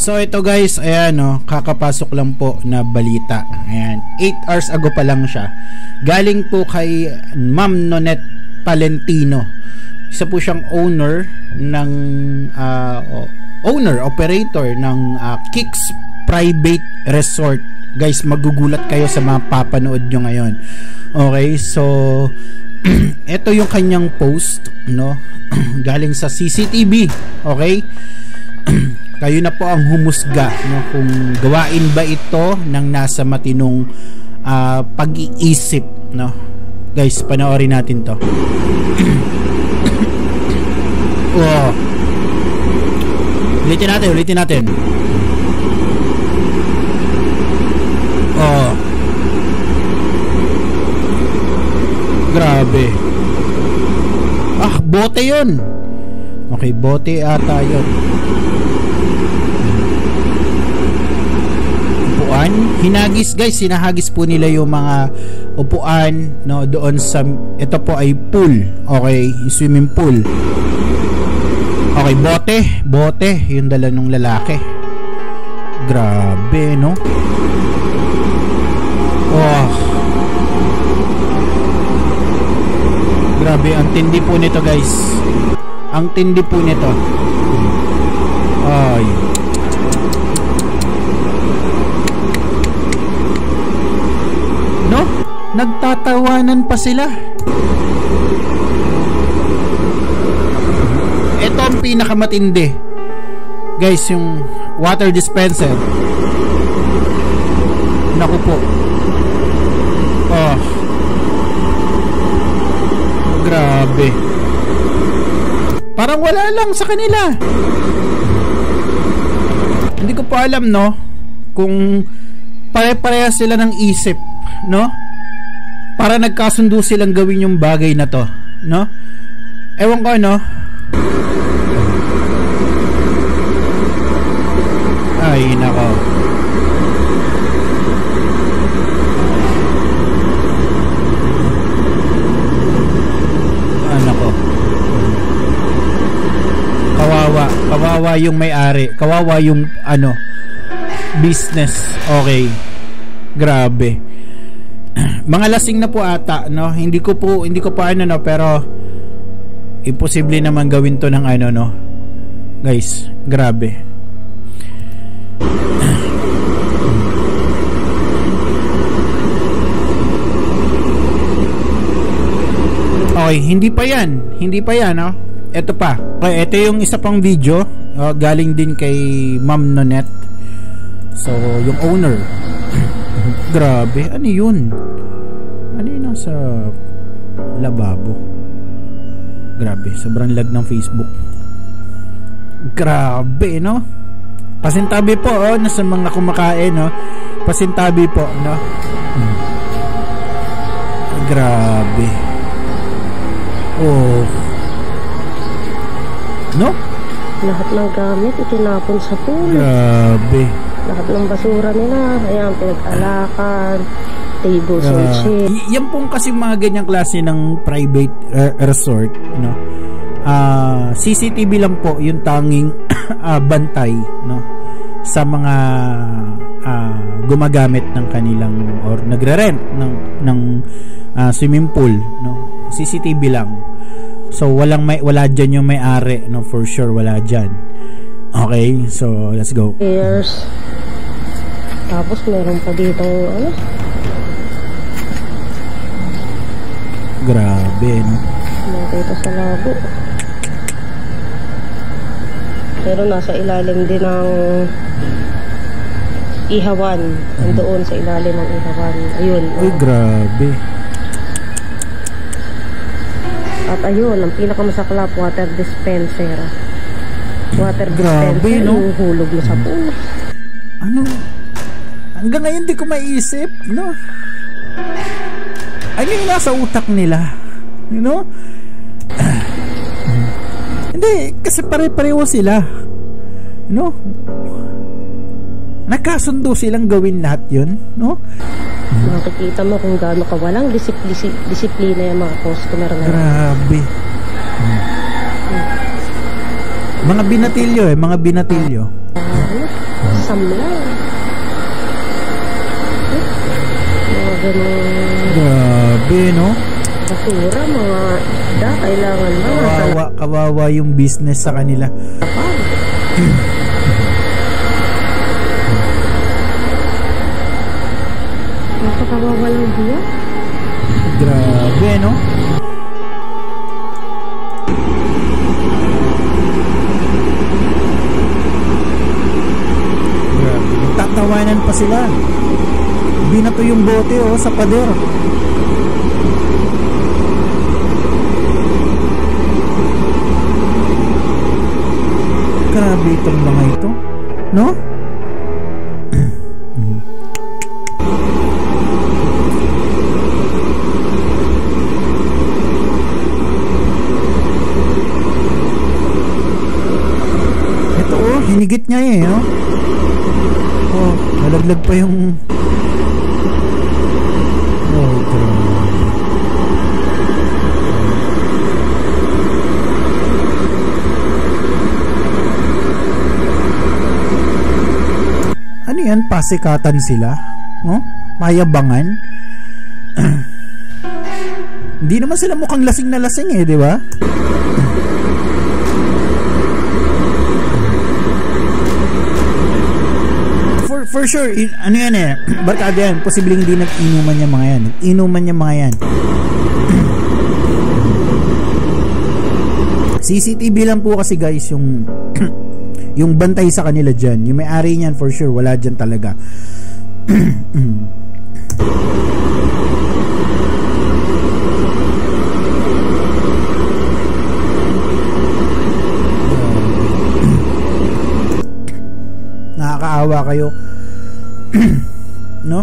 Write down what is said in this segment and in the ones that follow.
So ito guys, ayan no, kakapasok lang po na balita. Ayan, 8 hours ago pa lang siya. Galing po kay Ma'am Nonette Palentino. Isa po siyang owner ng operator ng Kicks Private Resort. Guys, magugulat kayo sa mga papanood nyo ngayon. Okay, so ito yung kanyang post, no? Galing sa CCTV. Okay? Kayo na po ang humusga, no, kung gawain ba ito ng nasa matinong pag-iisip, no? Guys, panoorin natin to. Oh. Ulitin natin. Oh. Grabe. Ah, bote yun. Okay, bote ata yun. Upuan, hinagis guys, hinahagis po nila yung mga upuan, no, doon sa, ito po ay pool. Okay, swimming pool. Okay, bote yung dala ng lalaki. Grabe, no? Oh. Grabe, ang tindi po nito guys. Ang tindi po nito. Ay. No? Nagtatawanan pa sila. Ito ang pinakamatindi. Guys, yung water dispenser. Naku po. Oh. Grabe. Parang wala lang sa kanila. Hindi ko pa alam, no, kung pare-parehas sila ng isip, no, para nagkasundo silang gawin yung bagay na to, no. Ewan ko, no. Ay, nako. Nako. Kawawa yung may-ari. Kawawa yung business. Okay. Grabe. Mga lasing na po ata, no. Hindi ko pa no, pero imposible naman gawin to ng no. Guys, grabe. Okay, hindi pa yan, no? Ito pa. Okay, ito yung isa pang video, galing din kay Ma'am Nonette. So, yung owner. Grabe, ano yun? Ano yun nasa lababo? Grabe, sobrang lag ng Facebook. Grabe, no? Pasintabi po, nasa mga kumakain, no? Pasintabi po, no? Grabe. Oh. No? Lahat ng gamit itinapon sa pool. Grabe. Lahat ng basura nila, ayan, pinag-alakan, tables and chairs. Yan pong kasi mga ganyang klase ng private resort, no? CCTV lang po yung tanging bantay, no, sa mga gumagamit ng kanilang or nagre-rent ng swimming pool, no. CCTV lang. So wala diyan yung may-ari, no, for sure wala diyan. Okay, so let's go. Yes. Tapos meron pa dito grabe, no. Nakita sa labo. Pero nasa ilalim din ng ihawan. Nandoon sa ilalim ng ihawan. Ayun. Ay, grabe. At ayun, ang pinakamasaklap, water dispenser. Water grabe, dispenser, no? yung hulog na sa pool. Ano? Hanggang ngayon di ko maiisip, no? Ano yung nasa utak nila? You know? Hindi, kasi pare-pareho sila. No? Nakasundo silang gawin lahat yun, no? Makikita mo kung gaano kawalang disiplina yung mga customer na. Grabe. Mga binatilyo. sasamla. Mga ganun. Grabe, no? Basura, mga kailangan ba? Kawawa yung business sa kanila. Napakawawa lang diya. Grabe, no? Grabe. Nagtatawanan pa sila. Binato yung bote, oh, sa pader. Grabe itong mga ito, no? Ito, oh, hinigit niya eh, no? Oh, nalaglag pa yung... Oh, grabe. Ano yan? Pasikatan sila? No? Mayabangan? Hindi naman sila mukhang lasing na lasing eh, di ba? For sure, ano yan eh, barkada yan, posibleng hindi nag-inuman niya mga yan. Inuman niya mga yan. CCTV lang po kasi guys yung yung bantay sa kanila dyan. Yung may-ari niyan for sure, wala dyan talaga. Nakakaawa kayo. No?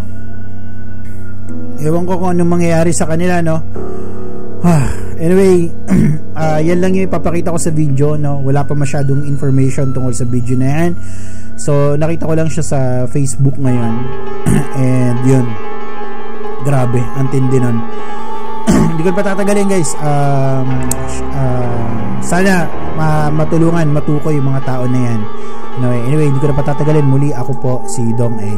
Ewan ko kung anong mangyayari sa kanila, no? Anyway, yan lang yung ipapakita ko sa video, no? Wala pa masyadong information tungkol sa video na yan. So, nakita ko lang siya sa Facebook ngayon. And yun. Grabe, ang tindi nun. Hindi ko pa tatagalin, guys. Sana matulungan, matukoy yung mga tao na yan. Anyway, hindi ko na patatagalin. Muli, ako po si Dong A.